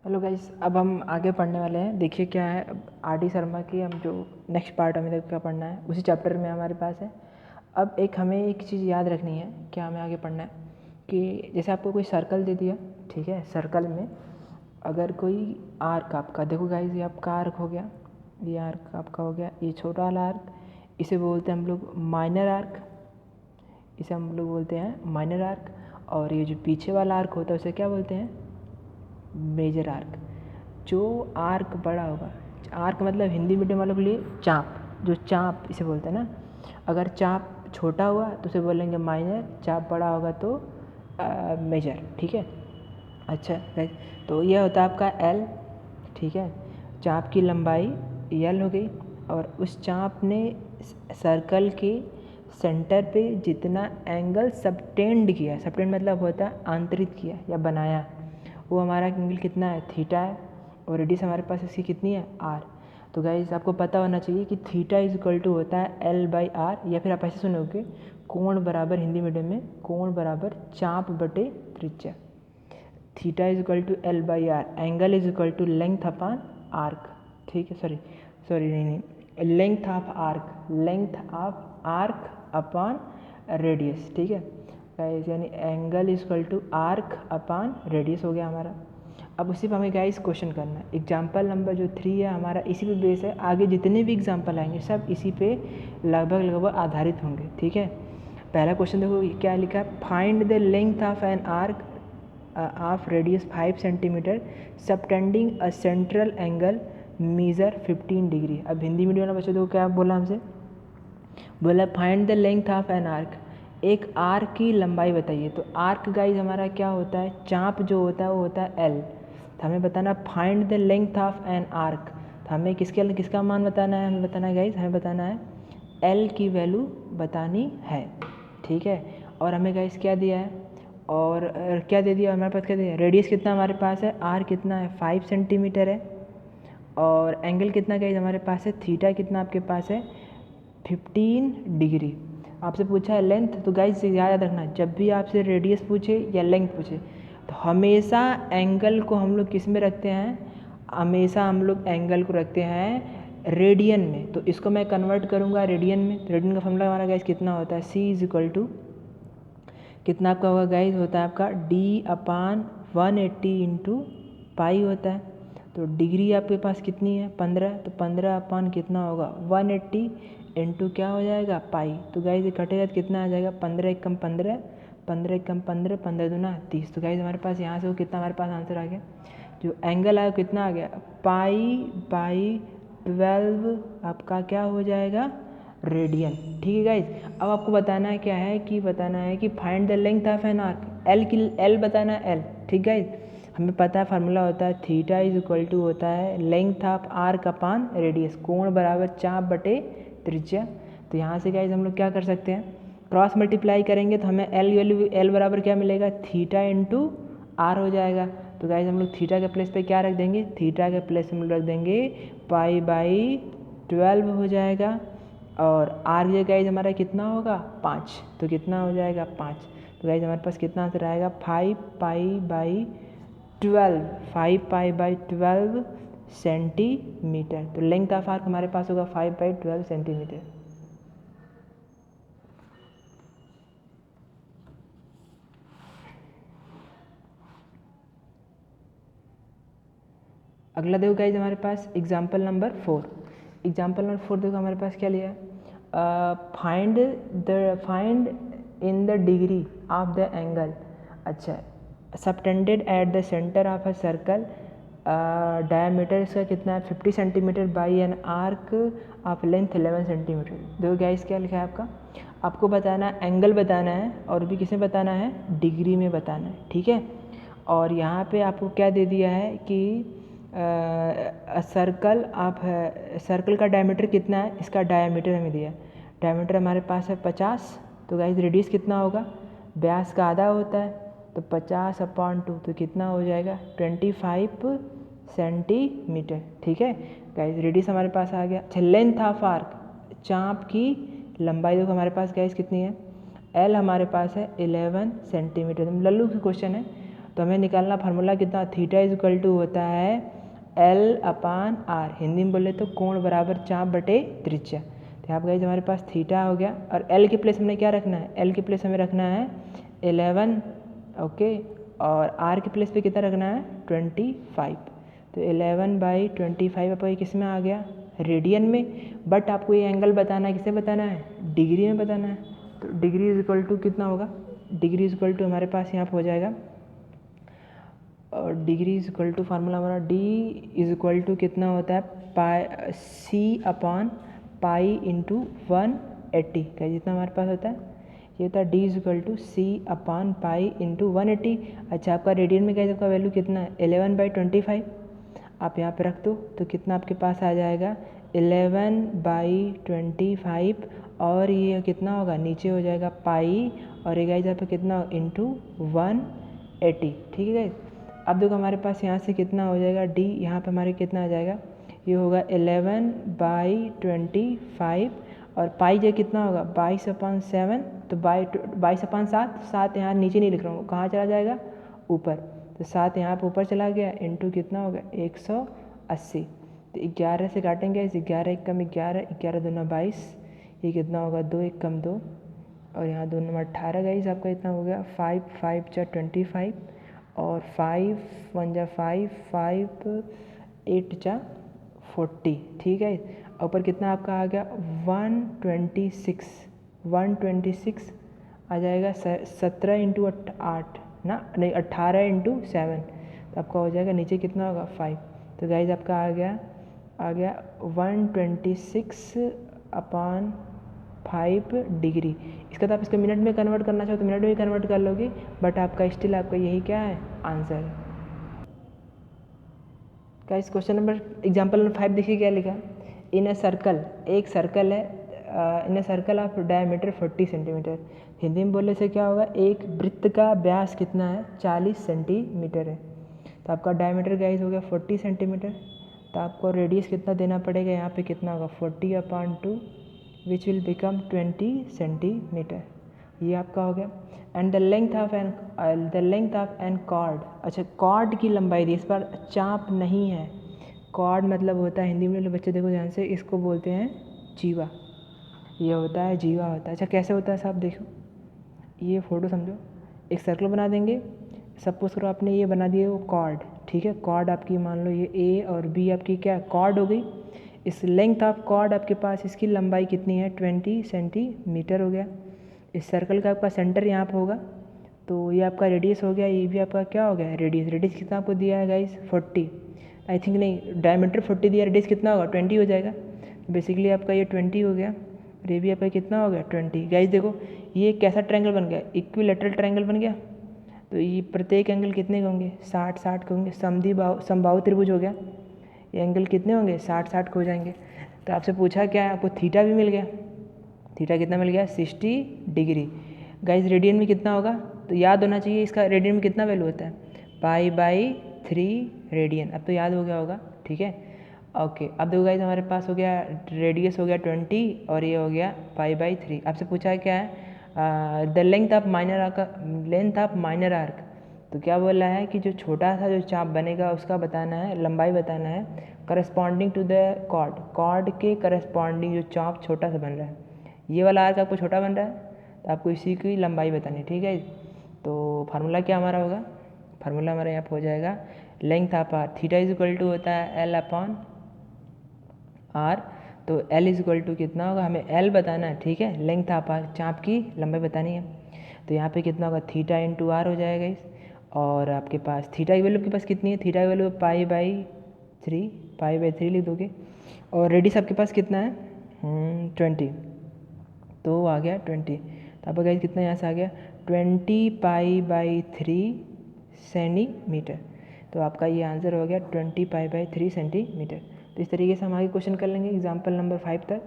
Hello guys, अब हम आगे पढ़ने वाले हैं। देखिए क्या है, अब आर.डी. शर्मा की हम जो नेक्स्ट पार्ट हमें देखो क्या पढ़ना है, उसी चैप्टर में हमारे पास है। अब हमें एक चीज़ याद रखनी है, क्या हमें आगे पढ़ना है कि जैसे आपको कोई सर्कल दे दिया, ठीक है। सर्कल में अगर कोई आर्क आपका, देखो गाइस ये आपका आर्क हो गया, ये आर्क आपका हो गया, ये छोटा वाला आर्क, इसे बोलते हैं हम लोग माइनर आर्क, इसे हम लोग बोलते हैं माइनर आर्क। और ये जो पीछे वाला आर्क होता है उसे क्या बोलते हैं, मेजर आर्क। जो आर्क बड़ा होगा, आर्क मतलब हिंदी मीडियम वालों के लिए चाप, जो चाप इसे बोलते हैं ना। अगर चाप छोटा हुआ तो उसे बोलेंगे माइनर, चाप बड़ा होगा तो मेजर, ठीक है। अच्छा गाइस, तो यह होता है आपका एल, ठीक है। चाप की लंबाई एल हो गई, और उस चाप ने सर्कल के सेंटर पे जितना एंगल सबटेंड किया, सबटेंड मतलब होता है आंतरित किया या बनाया, वो हमारा एंगल कितना है, थीटा है। और रेडियस हमारे पास इसकी कितनी है, आर। तो गाइस आपको पता होना चाहिए कि थीटा इज इक्वल टू होता है एल बाई आर, या फिर आप ऐसे सुनोगे कोण बराबर, हिंदी मीडियम में कोण बराबर चाप बटे त्रिज्या। Theta is equal to L by R, angle is equal to length upon arc, ठीक है। सॉरी नहीं, length of arc, length of arc upon radius, ठीक है गाइस। यानी angle is equal to arc upon radius हो गया हमारा। अब उसी पर हमें गाइस क्वेश्चन करना है। एग्जाम्पल नंबर जो 3 है हमारा, इसी पे बेस है। आगे जितने भी एग्जाम्पल आएंगे सब इसी पे लगभग आधारित होंगे, ठीक है। पहला क्वेश्चन देखो क्या लिखा है, find the length of N arc of radius 5 centimetre subtending a central angle measure 15 degree. अब हिंदी मीडियम वाला बच्चों देखो क्या बोला हमसे, बोला find the length of an arc, एक आर्क की लंबाई बताइए। तो आर्क गाइज हमारा क्या होता है, चाप जो होता है वो होता है एल। तो हमें बताना find the length of an arc, तो हमें किसका मान बताना है, हमें बताना है गाइज, हमें बताना है एल की वैल्यू बतानी है, ठीक है। और हमें गाइज क्या दिया है, और क्या दे दिया हमारे पास, क्या दिया, रेडियस कितना हमारे पास है, आर कितना है 5 सेंटीमीटर है, और एंगल कितना गाइज हमारे पास है, थीटा कितना आपके पास है 15 डिग्री। आपसे पूछा है लेंथ, तो गाइज याद रखना जब भी आपसे रेडियस पूछे या लेंथ पूछे तो हमेशा एंगल को हम लोग किस में रखते हैं, हमेशा हम लोग एंगल को रखते हैं रेडियन में। तो इसको मैं कन्वर्ट करूँगा रेडियन में, तो रेडियन का फॉर्मूला हमारा गाइज कितना होता है, सी इज इक्वल टू कितना आपका होगा गाइज, होता है आपका डी अपान 180 इंटू पाई होता है। तो डिग्री आपके पास कितनी है 15, तो 15 अपान कितना होगा 180 इंटू क्या हो जाएगा पाई। तो गाइज ये कटेगा तो कितना आ जाएगा, 15 एकम 15, 15 एकम 15, 15 दूना 30। तो गाइज हमारे पास यहाँ से वो कितना हमारे पास आंसर आ गया, जो एंगल आया कितना आ गया, पाई बाई 12 आपका क्या हो जाएगा, रेडियन, ठीक है गाइज। अब आपको बताना है क्या है, कि बताना है कि find the length of an arc, L बताना है एल, ठीक गाइज। हमें पता है फार्मूला होता है थीटा इज इक्वल टू होता है length of arc upon radius, कोण बराबर चाप बटे त्रिज्या। तो यहाँ से गाइज हम लोग क्या कर सकते हैं, क्रॉस मल्टीप्लाई करेंगे तो हमें एल बराबर क्या मिलेगा, थीटा इंटू आर हो जाएगा। तो गाइज हम लोग थीटा के प्लेस पे क्या रख देंगे, थीटा के प्लेस हम लोग रख देंगे पाई बाई 12 हो जाएगा, और आर ये गाइज हमारा कितना होगा 5, तो कितना हो जाएगा 5। तो गाइज हमारे पास कितना आंसर आएगा 5 pi by 12, 5 pi by 12 centimetre. तो लेंथ ऑफ आर्क हमारे पास होगा 5 बाई 12 सेंटीमीटर। अगला देखो गाइज हमारे पास एग्जाम्पल नंबर 4। एग्जाम्पल नंबर 4 देखो हमारे पास क्या लिया है, find in the degree of the angle, अच्छा subtended at the centre of a circle, diameter इसका कितना है 50 centimetre by an arc of length 11 centimetre. देखो गाइस क्या लिखा है आपका, आपको बताना है एंगल बताना है, और भी किसमें बताना है, डिग्री में बताना है, ठीक है। और यहाँ पे आपको क्या दे दिया है कि सर्कल आप सर्कल का डायमीटर कितना है, इसका डायमीटर हमें दिया, डायमीटर हमारे पास है 50। तो गाइस रेडियस कितना होगा, व्यास का आधा होता है, तो 50/2, तो कितना हो जाएगा 25 सेंटीमीटर, ठीक है गाइस। रेडियस हमारे पास आ गया। अच्छा लेंथ ऑफ आर्क, चाप की लंबाई देखो हमारे पास गाइस कितनी है, एल हमारे पास है 11 सेंटीमीटर, लल्लू की क्वेश्चन है। तो हमें निकालना फार्मूला कितना, थीटा इज इक्वल टू होता है L/R, हिंदी में बोले तो कोण बराबर चाप बटे त्रिज्या। तो यहाँ पर गाइस हमारे पास थीटा हो गया, और L के प्लेस हमने क्या रखना है, L के प्लेस हमें रखना है 11, ओके, और R के प्लेस पे कितना रखना है 25। तो 11/25 आपको ये किस में आ गया, रेडियन में, बट आपको ये एंगल बताना है, किसे बताना है, डिग्री में बताना है। तो डिग्री इज इक्वल टू कितना होगा, डिग्री इज इक्वल टू हमारे पास यहाँ पर हो जाएगा, और degree is equal to formula हमारा D इज इक्वल टू कितना होता है, C/पाई इंटू 180 का जितना हमारे पास होता है, ये होता है D इज इक्वल टू C/पाई इंटू 180। अच्छा, आपका रेडियन में क्या, आपका वैल्यू कितना है 11/25, आप यहाँ पे रख दो तो कितना आपके पास आ जाएगा 11/25, और ये कितना होगा, नीचे हो जाएगा पाई, और ये गाइस यहाँ पे कितना इंटू 180, ठीक है गाइस। अब देखो हमारे पास यहाँ से कितना हो जाएगा D, यहाँ पे हमारे कितना आ जाएगा, ये होगा 11/25, और पाई जो कितना होगा 22/7, तो 22/7, 7 यहाँ नीचे नहीं लिख रहा हूँ, कहाँ चला जाएगा, ऊपर, तो 7 यहाँ पर ऊपर चला गया, इंटू कितना होगा 180। तो 11 से काटेंगे, इस 11 एक कम 11, 11 दूना 22, ये कितना होगा 2 एक कम 2, और यहाँ 2 नंबर 18 गाइस आपका इतना हो गया 5 5 जा 25, और 5 1 जा 5 5 8 जा 40, ठीक है। ऊपर कितना आपका आ गया 126 आ जाएगा, 17 इंटू 8 ना, नहीं 18 इंटू 7, तो आपका हो जाएगा नीचे कितना होगा 5। तो गाइज आपका आ गया 126/5 डिग्री। इसका तो आप इसको मिनट में कन्वर्ट करना चाहो तो मिनट में भी कन्वर्ट कर लोगे, बट आपका स्टिल आपका यही क्या है, आंसर है। Guys question number example number 5 देखिए क्या लिखा, इन अ सर्कल, एक सर्कल है, in a circle of diameter 40 centimetre, Hindi में बोलने से क्या होगा, एक वृत्त का व्यास कितना है 40 सेंटीमीटर है। तो आपका डायमीटर गाइस हो गया 40 सेंटीमीटर, तो आपको रेडियस कितना देना पड़ेगा, यहाँ पे कितना होगा 40/2 विच विल बिकम 20 सेंटीमीटर, ये आपका हो गया। And the length of an chord, अच्छा कॉर्ड की लंबाई दी, इस पर चाप नहीं है, कॉर्ड मतलब होता है, हिंदी में बच्चे देखो ध्यान से, इसको बोलते हैं जीवा, ये होता है जीवा होता है। अच्छा कैसे होता है साहब, देखो ये फोटो समझो, एक सर्कल बना देंगे, सपोज करो आपने ये बना दिए वो कॉर्ड, ठीक है, कॉर्ड आपकी मान लो ये A और B आपकी क्या कॉर्ड हो गई, इस लेंथ ऑफ कॉर्ड आपके पास इसकी लंबाई कितनी है 20 सेंटीमीटर हो गया। इस सर्कल का आपका सेंटर यहाँ पर होगा, तो ये आपका रेडियस हो गया, ये भी आपका क्या हो गया रेडियस कितना आपको दिया है गाइस 40, आई थिंक नहीं डायमीटर 40 दिया, रेडियस कितना होगा 20 हो जाएगा, बेसिकली आपका ये 20 हो गया, और ये भी आपका कितना हो गया 20। गाइस देखो ये कैसा ट्रायंगल बन गया, इक्विलैटरल ट्रायंगल बन गया, तो ये प्रत्येक एंगल कितने के होंगे 60 के होंगे, समबाहु त्रिभुज हो गया, ये एंगल कितने होंगे 60 के हो जाएंगे। तो आपसे पूछा क्या है, आपको थीटा भी मिल गया, थीटा कितना मिल गया 60 डिग्री। गाइस रेडियन में कितना होगा, तो याद होना चाहिए इसका, रेडियन में कितना वैल्यू होता है π/3 रेडियन, अब तो याद हो गया होगा, ठीक है ओके। अब देखो गाइस हमारे पास हो गया रेडियस हो गया 20 और ये हो गया π/3। आपसे पूछा क्या है the length of minor arc, तो क्या बोला है कि जो छोटा सा जो चाप बनेगा उसका बताना है, लंबाई बताना है, करस्पॉन्डिंग टू द कॉर्ड के करस्पॉन्डिंग जो चाप छोटा सा बन रहा है, ये वाला आर्क आपको छोटा बन रहा है, तो आपको इसी की लंबाई बतानी है, ठीक है। तो फार्मूला क्या हमारा होगा, फार्मूला हमारा यहाँ पर हो जाएगा length of R, theta is equal to होता है L/R, तो L इज इक्वल टू कितना होगा, हमें L बताना है, ठीक है, लेंथ ऑफ आर चाप की लंबाई बतानी है, तो यहाँ पे कितना होगा थीटा इंटू आर हो जाएगा इस, और आपके पास थीटा की वैल्यू आपके पास कितनी है, थीटा की वैल्यू π/3 लिख दोगे, और रेडियस आपके पास कितना है 20, तो आ गया 20, तो आपका गाइस कितना यहाँ से आ गया 20 π/3 सेंटीमीटर, तो आपका ये आंसर हो गया 20 π/3 सेंटीमीटर। तो इस तरीके से हम आगे क्वेश्चन कर लेंगे एग्जाम्पल नंबर 5 तक।